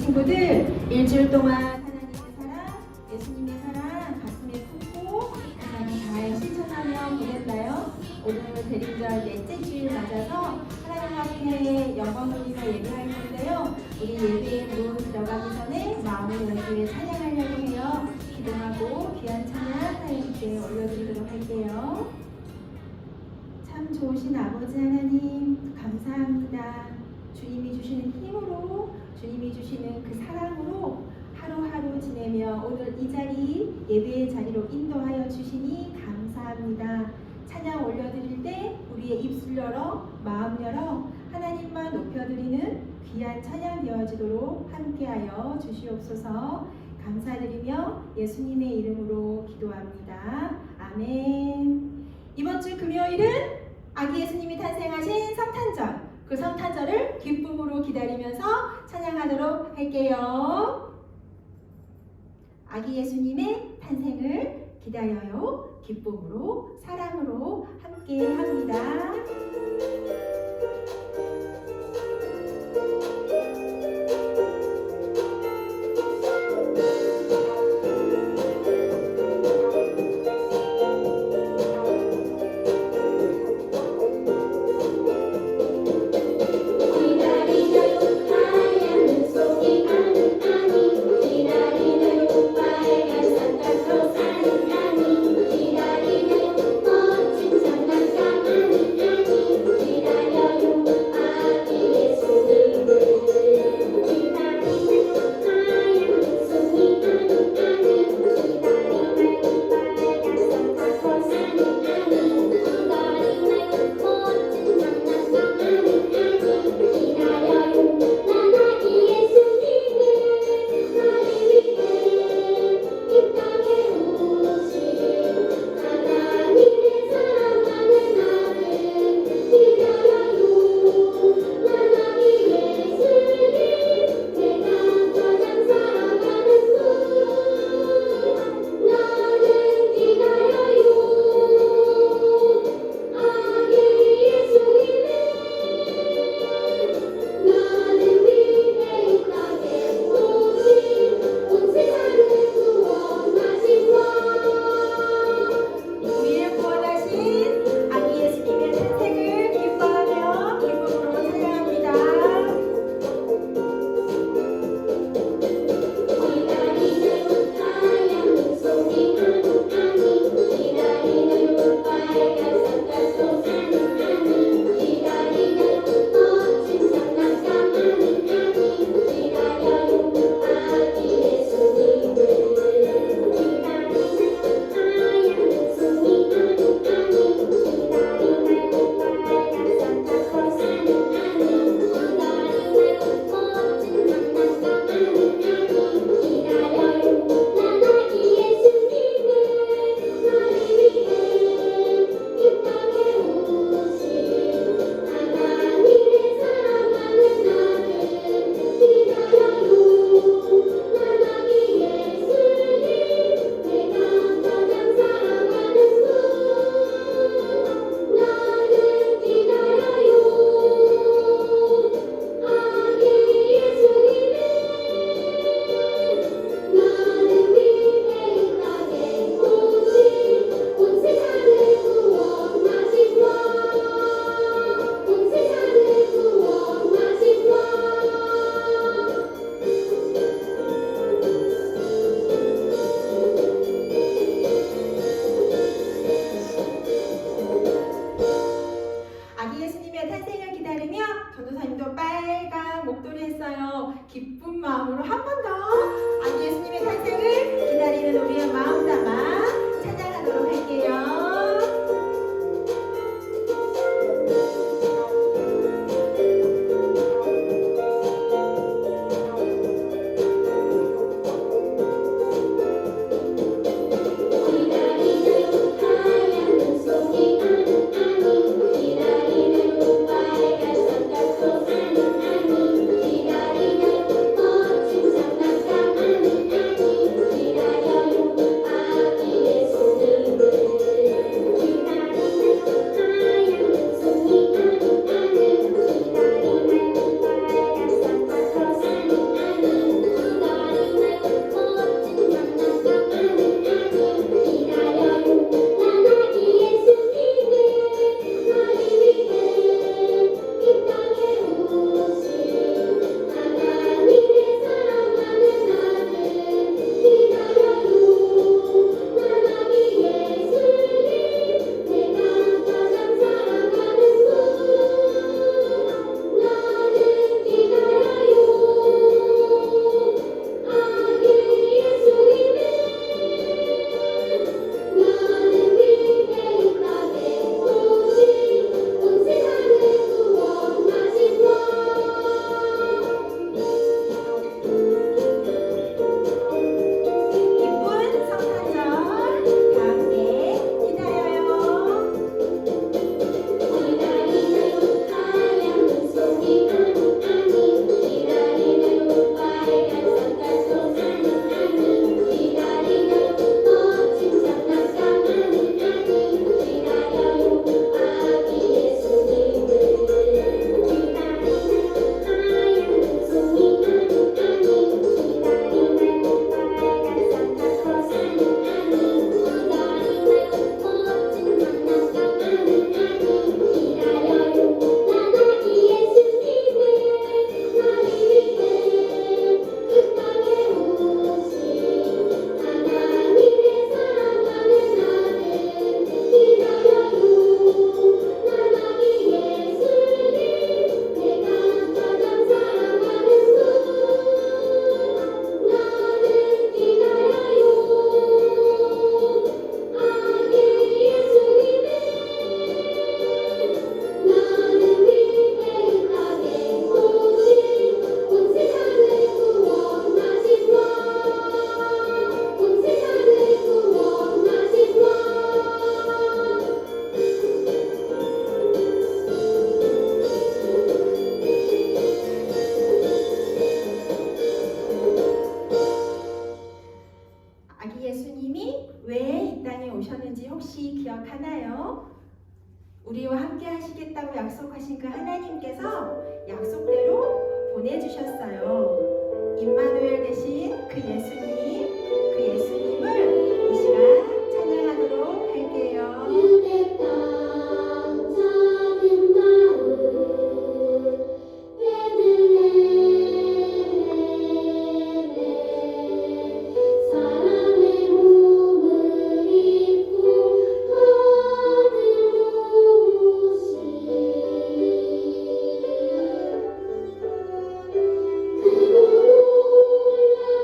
친구들 일주일 동안 하나님의 사랑, 예수님의 사랑 가슴에 품고 하나님 잘 실천하며 보냈나요? 오늘 대림절 넷째 주일 맞아서 하나님 앞에 영광 돌리며 예배할 건데요. 우리 예배에 문 들어가기 전에 마음을 열기에 찬양하려고 해요. 기도하고 귀한 찬양 하나님께 올려드리도록 할게요. 참 좋으신 아버지 하나님 감사합니다. 주님이 주시는 힘으로, 주님이 주시는 그 사랑으로 하루하루 지내며 오늘 이 자리, 예배의 자리로 인도하여 주시니 감사합니다. 찬양 올려드릴 때 우리의 입술 열어, 마음 열어 하나님만 높여드리는 귀한 찬양 되어지도록 함께하여 주시옵소서. 감사드리며 예수님의 이름으로 기도합니다. 아멘. 이번 주 금요일은 아기 예수님이 탄생하신 성탄절, 그 성탄절을 기쁨으로 기다리면서 찬양하도록 할게요. 아기 예수님의 탄생을 기다려요. 기쁨으로, 사랑으로 함께 합니다. 오셨는지 혹시 기억하나요? 우리와 함께 하시겠다고 약속하신 그 하나님께서 약속대로 보내주셨어요. 임마누엘 되신 그 예수님을 이 시간 찬양하도록 할게요. 유대 땅 작은 마을 베들레헴에 사람의 몸을 입고 하늘로 오신 그로 올라온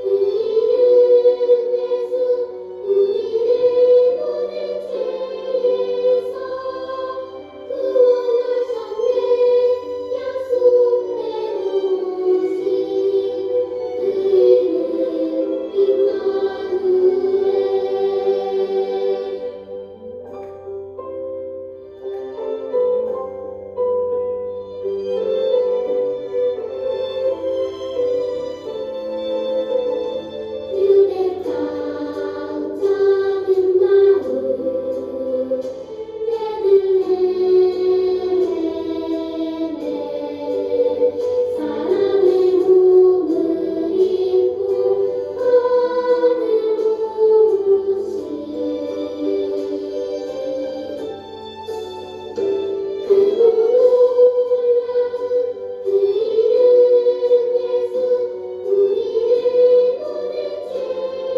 그 이름 예수 우리를 보낸 죄에서 구원하셨네 약속대로 오신 그 이름 임마누엘 유대 땅 작은 마을 베들레헴에 사람의 몸을 입고 하늘로 오신 그로 올라온 그 이름 예수 우리를 보낸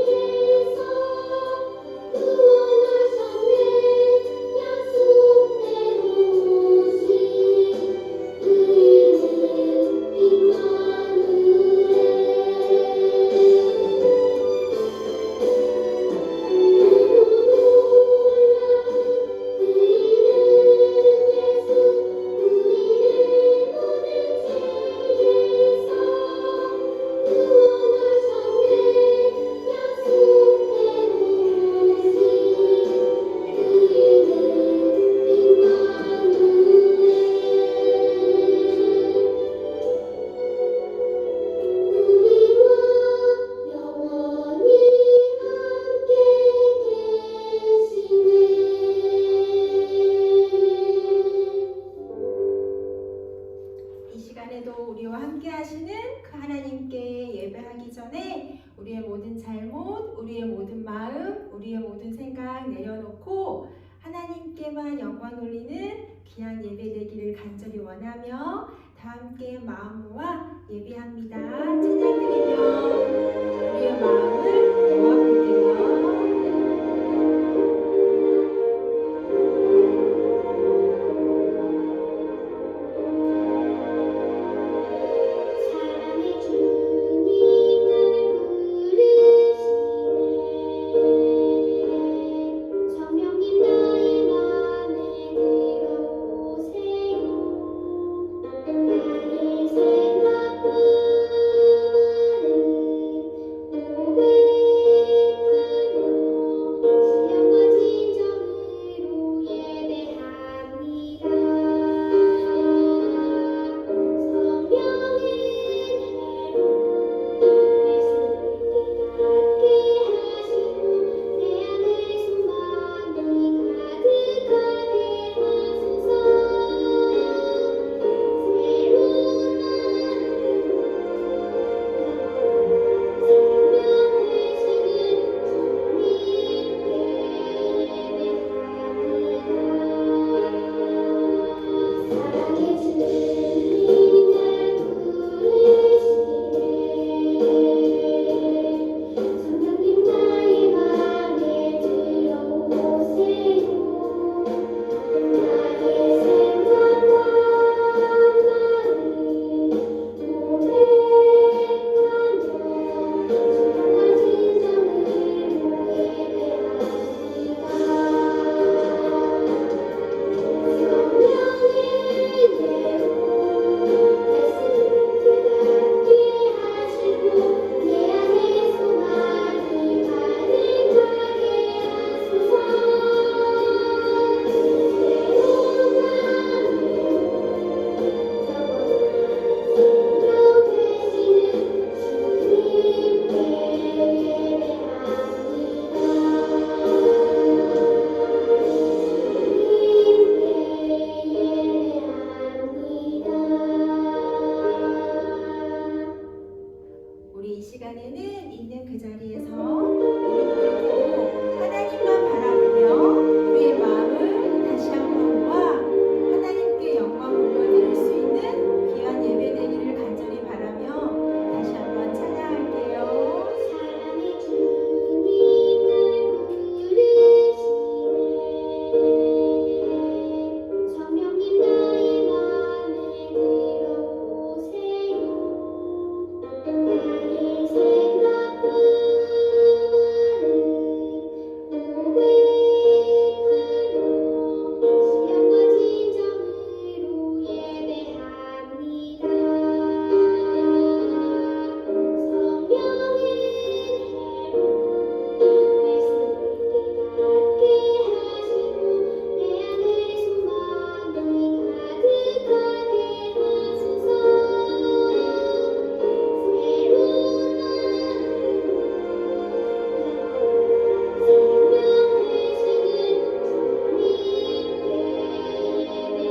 죄에서 구원하셨네 약속대로 오신 그 이름 임마누엘 영원히 함께 계시네. 이 시간에도 우리와 함께 하시는 그 하나님께 예배하기 전에 우리의 모든 잘못, 우리의 모든 마음, 우리의 모든 생각 내려놓고 하나님께만 영광 돌리는 귀한 예배 되기를 간절히 원하며 다 함께 마음 모아 예배합니다. 찬양드리며 우리의 마음을 모아볼게요. 사랑의 주님을 부르시네 성령님 나의 맘에 들어오세요 나의 생각과 마음 시간에는 있는 그 자리에서 무릎 꿇고 하나님만 바라보며 우리의 마음을 다시 한번 모아 하나님께 영광 올려드릴 수 있는 귀한 예배 되기를 간절히 바라며 다시 한번 찬양할게요. 사랑의 주님 날 부르시네 성령님 나의 맘에 들어오세요 나의 생각과 마음 고백하며 신령과 진정으로 예배합니다 성령의 해로 말씀을 깨닫게 하시고 내 안에 소망이 가득하게 하소서 새로운 생명 되시는 주님께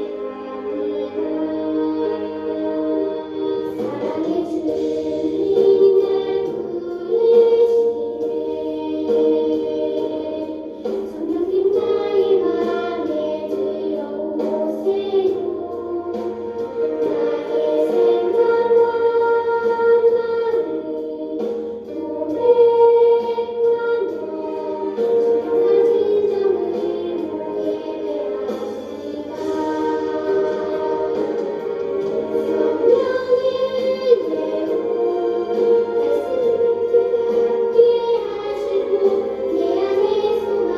예배합니다 사랑의 주님 날 부르시네 성령님 나의 맘에 들어오세요 나의 생각과 마음 고백하며 신령과 진정으로 예배합니다 성령의 내로 말씀을 깨닫게 하시고 내 안에 소망이 가득하게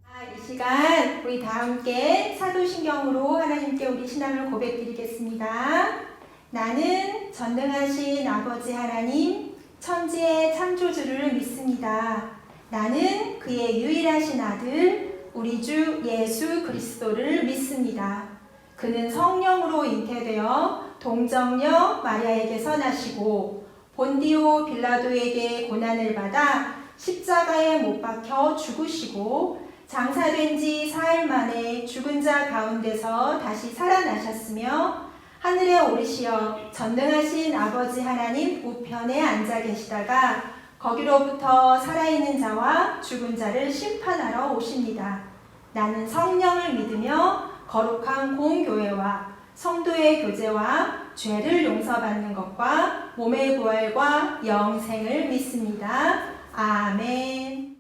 하소서 이 시간 우리 다 함께 사도신경으로 하나님께 우리 신앙을 고백드리겠습니다. 나는 전능하신 아버지 하나님 천지의 창조주를 믿습니다. 나는 그의 유일하신 아들 우리 주 예수 그리스도를 믿습니다. 그는 성령으로 잉태되어 동정녀 마리아에게서 나시고 본디오 빌라도에게 고난을 받아 십자가에 못 박혀 죽으시고 장사된 지 4일 만에 죽은 자 가운데서 다시 살아나셨으며 하늘에 오르시어 전능하신 아버지 하나님 우편에 앉아 계시다가 거기로부터 살아있는 자와 죽은 자를 심판하러 오십니다. 나는 성령을 믿으며 거룩한 공교회와 성도의 교제와 죄를 용서받는 것과 몸의 부활과 영생을 믿습니다. 아멘.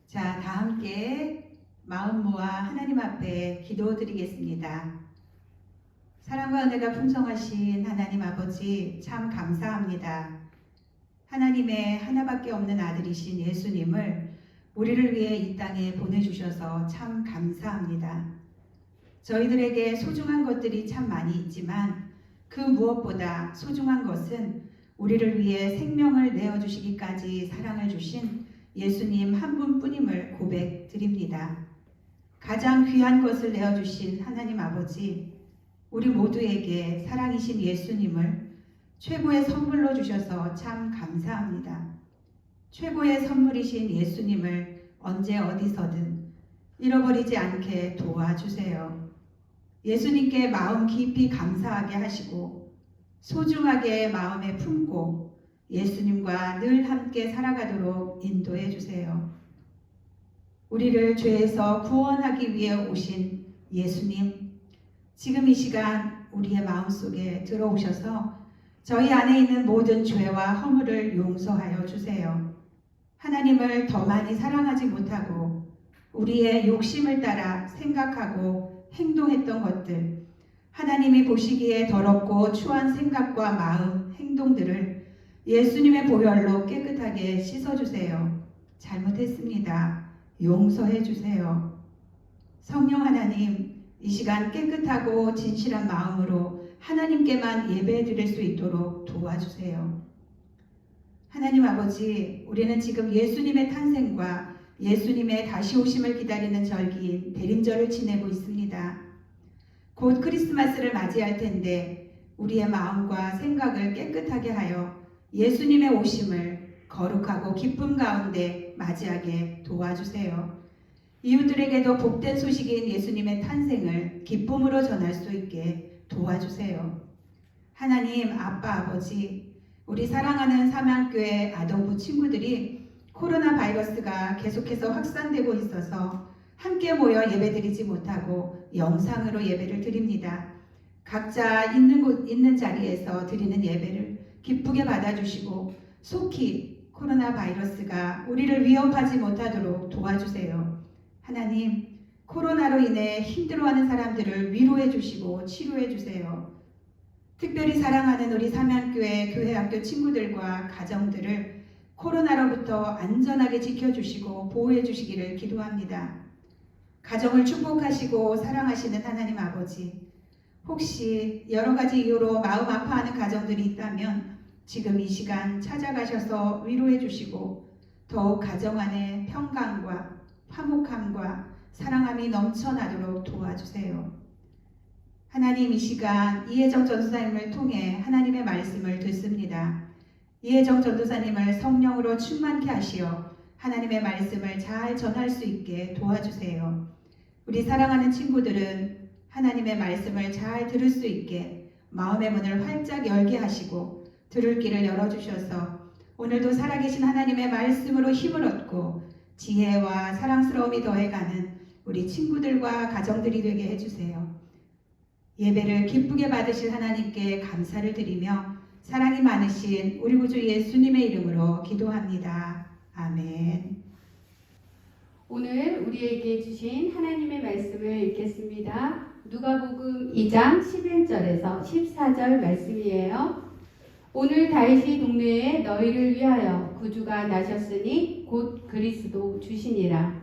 자, 다 함께 마음 모아 하나님 앞에 기도드리겠습니다. 사랑과 은혜가 풍성하신 하나님 아버지 참 감사합니다. 하나님의 하나밖에 없는 아들이신 예수님을 우리를 위해 이 땅에 보내주셔서 참 감사합니다. 저희들에게 소중한 것들이 참 많이 있지만 그 무엇보다 소중한 것은 우리를 위해 생명을 내어주시기까지 사랑을 주신 예수님 한 분뿐임을 고백드립니다. 가장 귀한 것을 내어주신 하나님 아버지, 우리 모두에게 사랑이신 예수님을 최고의 선물로 주셔서 참 감사합니다. 최고의 선물이신 예수님을 언제 어디서든 잃어버리지 않게 도와주세요. 예수님께 마음 깊이 감사하게 하시고 소중하게 마음에 품고 예수님과 늘 함께 살아가도록 인도해 주세요. 우리를 죄에서 구원하기 위해 오신 예수님, 지금 이 시간 우리의 마음속에 들어오셔서 저희 안에 있는 모든 죄와 허물을 용서하여 주세요. 하나님을 더 많이 사랑하지 못하고 우리의 욕심을 따라 생각하고 행동했던 것들, 하나님이 보시기에 더럽고 추한 생각과 마음, 행동들을 예수님의 보혈로 깨끗하게 씻어주세요. 잘못했습니다. 용서해 주세요. 성령 하나님, 이 시간 깨끗하고 진실한 마음으로 하나님께만 예배 드릴 수 있도록 도와주세요. 하나님 아버지, 우리는 지금 예수님의 탄생과 예수님의 다시 오심을 기다리는 절기인 대림절을 지내고 있습니다. 곧 크리스마스를 맞이할 텐데 우리의 마음과 생각을 깨끗하게 하여 예수님의 오심을 거룩하고 기쁨 가운데 맞이하게 도와주세요. 이웃들에게도 복된 소식인 예수님의 탄생을 기쁨으로 전할 수 있게 도와주세요. 하나님 아빠 아버지, 우리 사랑하는 삼양교회 아동부 친구들이 코로나 바이러스가 계속해서 확산되고 있어서 함께 모여 예배드리지 못하고 영상으로 예배를 드립니다. 각자 있는 자리에서 드리는 예배를 기쁘게 받아주시고 속히 코로나 바이러스가 우리를 위협하지 못하도록 도와주세요. 하나님, 코로나로 인해 힘들어하는 사람들을 위로해 주시고 치료해 주세요. 특별히 사랑하는 우리 삼양교회 교회학교 친구들과 가정들을 코로나로부터 안전하게 지켜주시고 보호해 주시기를 기도합니다. 가정을 축복하시고 사랑하시는 하나님 아버지, 혹시 여러 가지 이유로 마음 아파하는 가정들이 있다면 지금 이 시간 찾아가셔서 위로해 주시고 더욱 가정 안에 평강과 화목함과 사랑함이 넘쳐나도록 도와주세요. 하나님, 이 시간 이혜정 전도사님을 통해 하나님의 말씀을 듣습니다. 이혜정 전도사님을 성령으로 충만케 하시어 하나님의 말씀을 잘 전할 수 있게 도와주세요. 우리 사랑하는 친구들은 하나님의 말씀을 잘 들을 수 있게 마음의 문을 활짝 열게 하시고 들을 길을 열어주셔서 오늘도 살아계신 하나님의 말씀으로 힘을 얻고 지혜와 사랑스러움이 더해가는 우리 친구들과 가정들이 되게 해주세요. 예배를 기쁘게 받으실 하나님께 감사를 드리며 사랑이 많으신 우리 구주 예수님의 이름으로 기도합니다. 아멘. 오늘 우리에게 주신 하나님의 말씀을 읽겠습니다. 누가복음 2장 11절에서 14절 말씀이에요. 오늘 다윗이 동네에 너희를 위하여 구주가 나셨으니 곧 그리스도 주시니라.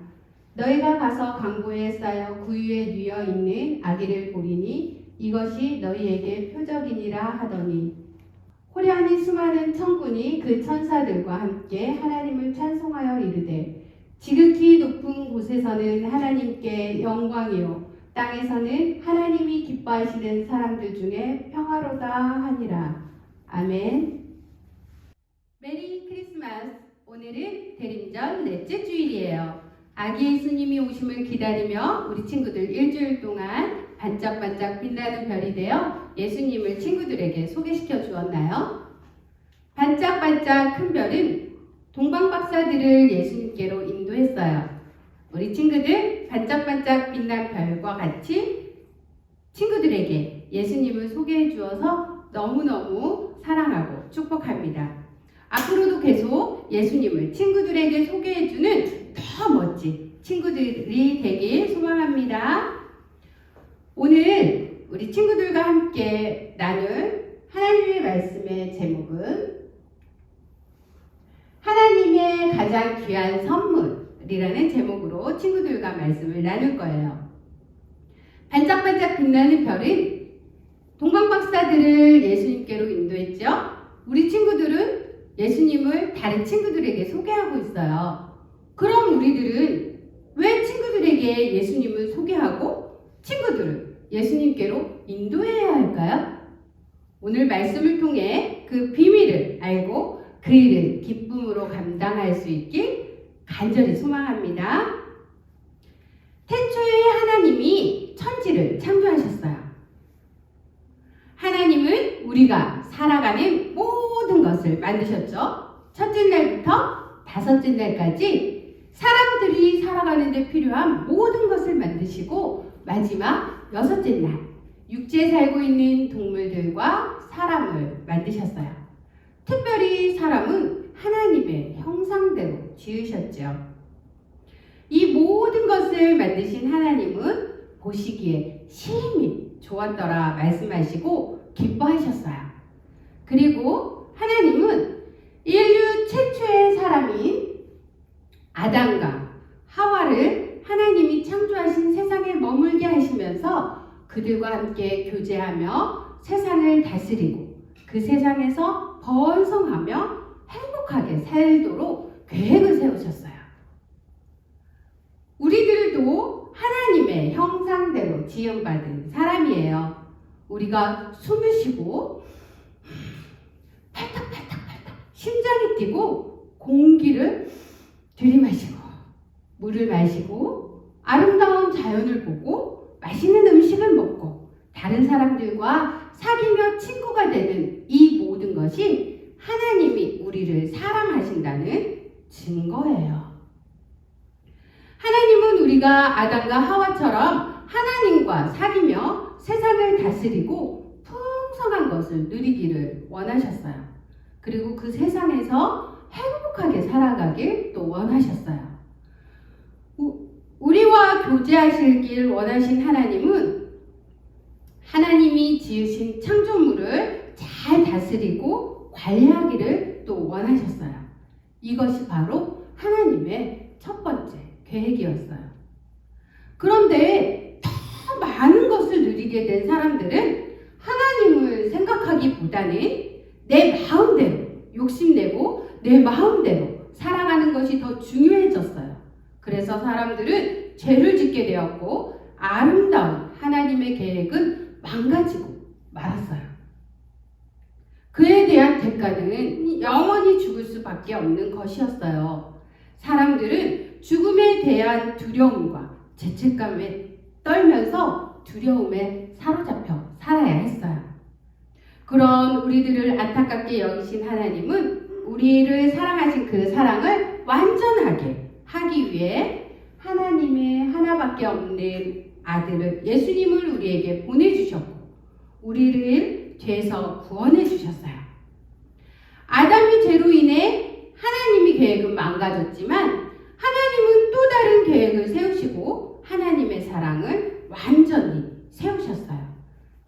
너희가 가서 강보에 쌓여 구유에 뉘어 있는 아기를 보리니 이것이 너희에게 표적이니라 하더니 호련히 수많은 천군이 그 천사들과 함께 하나님을 찬송하여 이르되 지극히 높은 곳에서는 하나님께 영광이요 땅에서는 하나님이 기뻐하시는 사람들 중에 평화로다 하니라. 아멘. 메리 크리스마스. 오늘은 대림절 넷째 주일이에요. 아기 예수님이 오심을 기다리며 우리 친구들 일주일 동안 반짝반짝 빛나는 별이 되어 예수님을 친구들에게 소개시켜 주었나요? 반짝반짝 큰 별은 동방박사들을 예수님께로 인도했어요. 우리 친구들 반짝반짝 빛난 별과 같이 친구들에게 예수님을 소개해 주어서 너무너무 사랑하고 축복합니다. 앞으로도 계속 예수님을 친구들에게 소개해 주는 더 멋진 친구들이 되길 소망합니다. 오늘 우리 친구들과 함께 나눌 하나님의 말씀의 제목은 하나님의 가장 귀한 선물이라는 제목으로 친구들과 말씀을 나눌 거예요. 반짝반짝 빛나는 별은 동방박사들을 예수님께로 인도했죠. 우리 친구들은 예수님을 다른 친구들에게 소개하고 있어요. 그럼 우리들은 왜 친구들에게 예수님을 소개하고 친구들을 예수님께로 인도해야 할까요? 오늘 말씀을 통해 그 비밀을 알고 그 일을 기쁨으로 감당할 수 있길 간절히 소망합니다. 태초에 하나님이 천지를 창조하셨어요. 하나님은 우리가 살아가는 모든 것을 만드셨죠. 첫째 날부터 다섯째 날까지 사람들이 살아가는데 필요한 모든 것을 만드시고 마지막 여섯째 날 육지에 살고 있는 동물들과 사람을 만드셨어요. 특별히 사람은 하나님의 형상대로 지으셨죠. 이 모든 것을 만드신 하나님은 보시기에 심히 좋았더라 말씀하시고 기뻐하셨어요. 그리고 하나님은 인류 최초의 사람인 아담과 하와를 하나님이 창조하신 세상에 머물게 하시면서 그들과 함께 교제하며 세상을 다스리고 그 세상에서 번성하며 행복하게 행복하게 살도록 계획을 세우셨어요. 우리들도 하나님의 형상대로 지음받은 사람이에요. 우리가 숨을 쉬고 팔딱팔딱팔딱 심장이 뛰고 공기를 들이마시고 물을 마시고 아름다운 자연을 보고 맛있는 음식을 먹고 다른 사람들과 사귀며 친구가 되는 이 모든 것이 하나님이 우리를 사랑하신다는 증거예요. 하나님은 우리가 아담과 하와처럼 하나님과 사귀며 세상을 다스리고 풍성한 것을 누리기를 원하셨어요. 그리고 그 세상에서 행복하게 살아가길 또 원하셨어요. 우리와 교제하시길 원하신 하나님은 하나님이 지으신 창조물을 잘 다스리고 관리하기를 또 원하셨어요. 이것이 바로 하나님의 첫 번째 계획이었어요. 그런데 더 많은 것을 누리게 된 사람들은 하나님을 생각하기보다는 내 마음대로 욕심내고 내 마음대로 살아가는 것이 더 중요해졌어요. 그래서 사람들은 죄를 짓게 되었고 아름다운 하나님의 계획은 망가지고 말았어요. 그에 대한 대가는 영원히 죽을 수밖에 없는 것이었어요. 사람들은 죽음에 대한 두려움과 죄책감에 떨면서 두려움에 사로잡혀 살아야 했어요. 그런 우리들을 안타깝게 여기신 하나님은 우리를 사랑하신 그 사랑을 완전하게 하기 위해 하나님의 하나밖에 없는 아들을 예수님을 우리에게 보내주셨고 우리를 죄에서 구원해 주셨어요. 아담의 죄로 인해 하나님의 계획은 망가졌지만 하나님은 또 다른 계획을 세우시고 하나님의 사랑을 완전히 세우셨어요.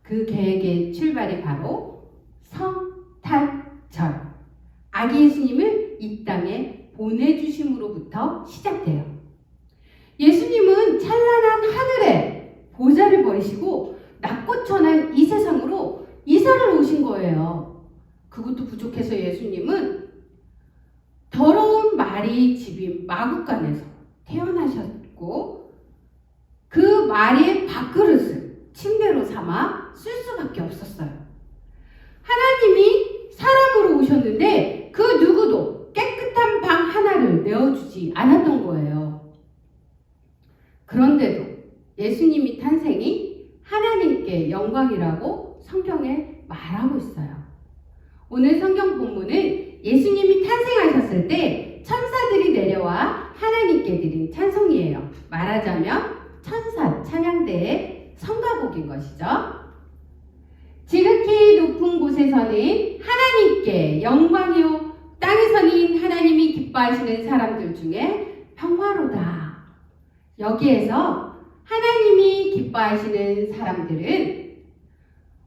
그 계획의 출발이 바로 성탄절, 아기 예수님을 이 땅에 보내주심으로부터 시작돼요. 예수님은 찬란한 하늘에 보좌를 버리시고 낙고천한 이 세상으로 이사를 오신 거예요. 그것도 부족해서 예수님은 더러운 마리 집인 마구간에서 태어나셨고 그 마리의 밥그릇을 침대로 삼아 쓸 수밖에 없었어요. 하나님이 사람으로 오셨는데 그 누구도 깨끗한 방 하나를 내어주지 않았던 거예요. 그런데도 예수님이 탄생이 하나님께 영광이라고 성경에 말하고 있어요. 오늘 성경 본문은 예수님이 탄생하셨을 때 천사들이 내려와 하나님께 드린 찬송이에요. 말하자면 천사 찬양대의 성가곡인 것이죠. 지극히 높은 곳에서는 하나님께 영광이요 땅에서는 하나님이 기뻐하시는 사람들 중에 평화로다. 여기에서 하나님이 기뻐하시는 사람들은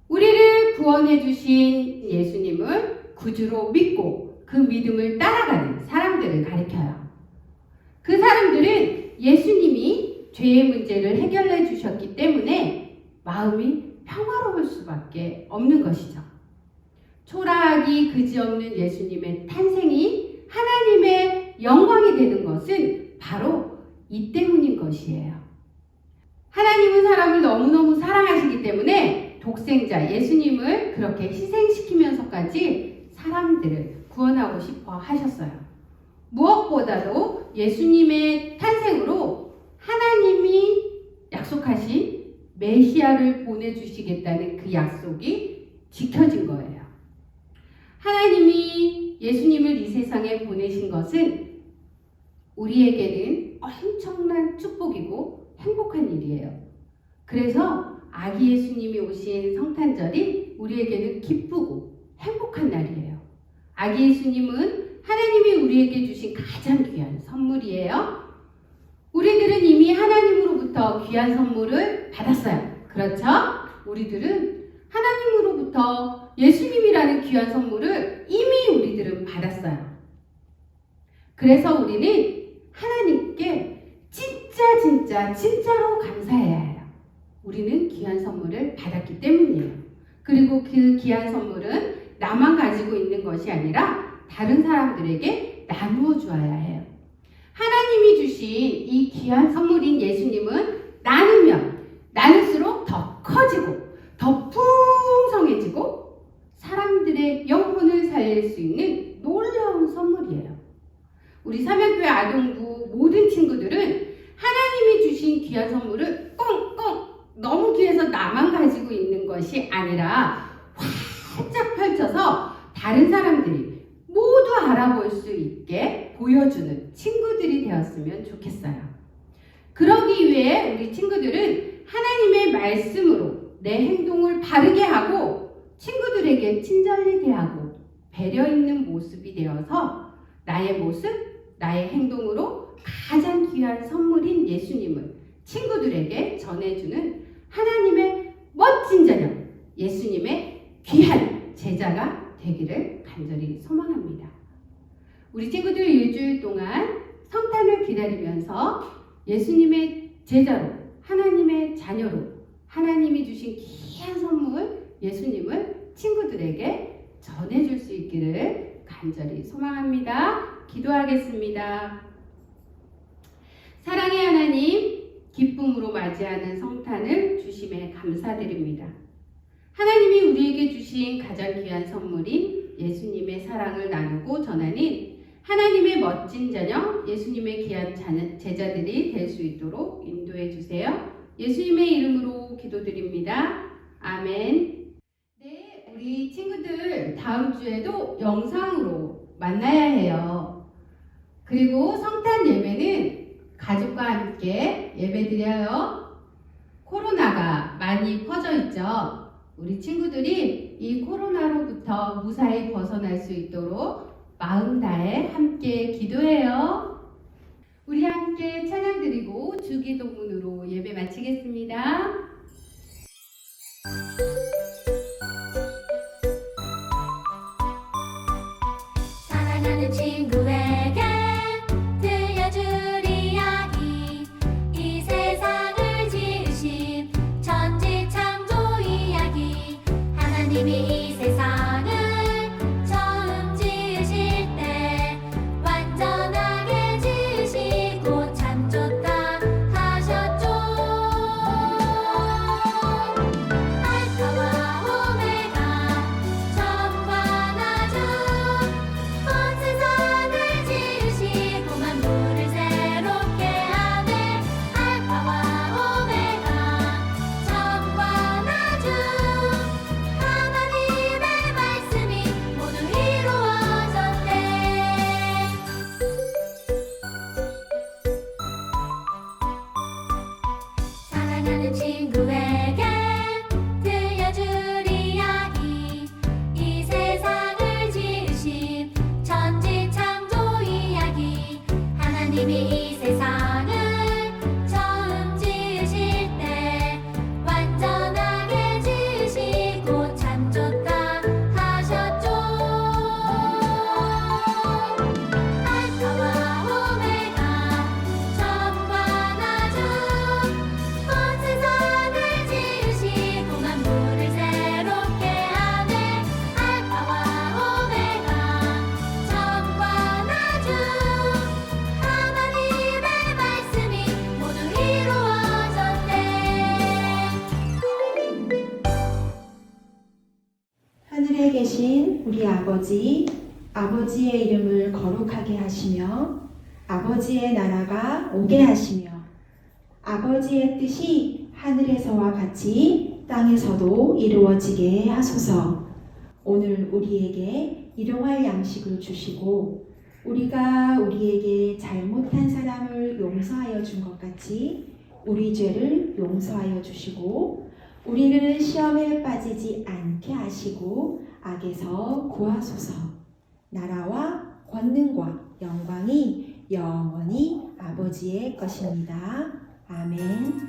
우리를 구원해 주신 예수님을 구주로 믿고 그 믿음을 따라가는 사람들을 가리켜요. 그 사람들은 예수님이 죄의 문제를 해결해 주셨기 때문에 마음이 평화로울 수밖에 없는 것이죠. 초라하기 그지없는 예수님의 탄생이 하나님의 영광이 되는 것은 바로 이 때문인 것이에요. 하나님은 사람을 너무너무 사랑하시기 때문에 독생자 예수님을 그렇게 희생시키면서까지 사람들을 구원하고 싶어 하셨어요. 무엇보다도 예수님의 탄생으로 하나님이 약속하신 메시아를 보내주시겠다는 그 약속이 지켜진 거예요. 하나님이 예수님을 이 세상에 보내신 것은 우리에게는 엄청난 축복이고 행복한 일이에요. 그래서 아기 예수님이 오신 성탄절이 우리에게는 기쁘고 행복한 날이에요. 아기 예수님은 하나님이 우리에게 주신 가장 귀한 선물이에요. 우리들은 이미 하나님으로부터 귀한 선물을 받았어요. 그렇죠? 우리들은 하나님으로부터 예수님이라는 귀한 선물을 이미 우리들은 받았어요. 그래서 우리는 하나님께 진짜로 감사해야 해요. 우리는 귀한 선물을 받았기 때문이에요. 그리고 그 귀한 선물은 나만 가지고 있는 것이 아니라 다른 사람들에게 나누어 주어야 해요. 하나님이 주신 이 귀한 선물인 예수님은 나누면 나눌수록 더 커지고 더 풍성해지고 사람들의 영혼을 살릴 수 있는 놀라운 선물이에요. 우리 삼양교회 아동부 모든 친구들은 하나님이 주신 귀한 선물을 꽁꽁 너무 귀해서 나만 가지고 있는 것이 아니라 활짝 펼쳐서 다른 사람들이 모두 알아볼 수 있게 보여주는 친구들이 되었으면 좋겠어요. 그러기 위해 우리 친구들은 하나님의 말씀으로 내 행동을 바르게 하고 친구들에게 친절히 대하고 배려 있는 모습이 되어서 나의 모습, 나의 행동으로 가장 귀한 선물인 예수님을 친구들에게 전해주는 하나님의 멋진 자녀, 예수님의 귀한 제자가 되기를 간절히 소망합니다. 우리 친구들 일주일 동안 성탄을 기다리면서 예수님의 제자로, 하나님의 자녀로, 하나님이 주신 귀한 선물 예수님을 친구들에게 전해줄 수 있기를 간절히 소망합니다. 기도하겠습니다. 사랑의 하나님, 기쁨으로 맞이하는 성탄을 주심에 감사드립니다. 하나님이 우리에게 주신 가장 귀한 선물인 예수님의 사랑을 나누고 전하는 하나님의 멋진 자녀, 예수님의 귀한 제자들이 될 수 있도록 인도해 주세요. 예수님의 이름으로 기도드립니다. 아멘. 네, 우리 친구들 다음 주에도 영상으로 만나야 해요. 그리고 성탄 예배는 가족과 함께 예배드려요. 코로나가 많이 퍼져 있죠. 우리 친구들이 이 코로나로부터 무사히 벗어날 수 있도록 마음 다해 함께 기도해요. 우리 함께 찬양 드리고 주기도문으로 예배 마치겠습니다. 사랑하는 친구에게 들려줄 이야기, 이 세상을 지으신 천지창조 이야기. 하나님이 이 세상을 처음 지으실 때 완전하게 지으시고 참 좋다 하셨죠. 알파와 오메가 처음과 나중 온 세상을 지으시고 만물을 새롭게 하네. 알파와 오메가 처음과 나중 하나님의 말씀이 모두 이루어졌네. 사랑하는 친구에게 들려줄 이야기, 이 세상을 지으신 천지창조 이야기. 하나님이 이 세상을 처음 지으실 때 완전하게 지으시고 참 좋다 하셨죠. 알파와 오메가 처음과 나중 온 세상을 지으시고 만물을 새롭게 하네. 알파와 오메가 처음과 나중 하나님의 말씀이 모두 이루어졌네. 하늘에 계신 우리 아버지, 아버지의 이름을 거룩하게 하시며 아버지의 나라가 오게 하시며 아버지의 뜻이 하늘에서와 같이 땅에서도 이루어지게 하소서. 오늘 우리에게 일용할 양식을 주시고 우리가 우리에게 잘못한 사람을 용서하여 준 것 같이 우리 죄를 용서하여 주시고 우리를 시험에 빠지지 않게 하시고 악에서 구하소서. 나라와 권능과 영광이 영원히 아버지의 것입니다. 아멘.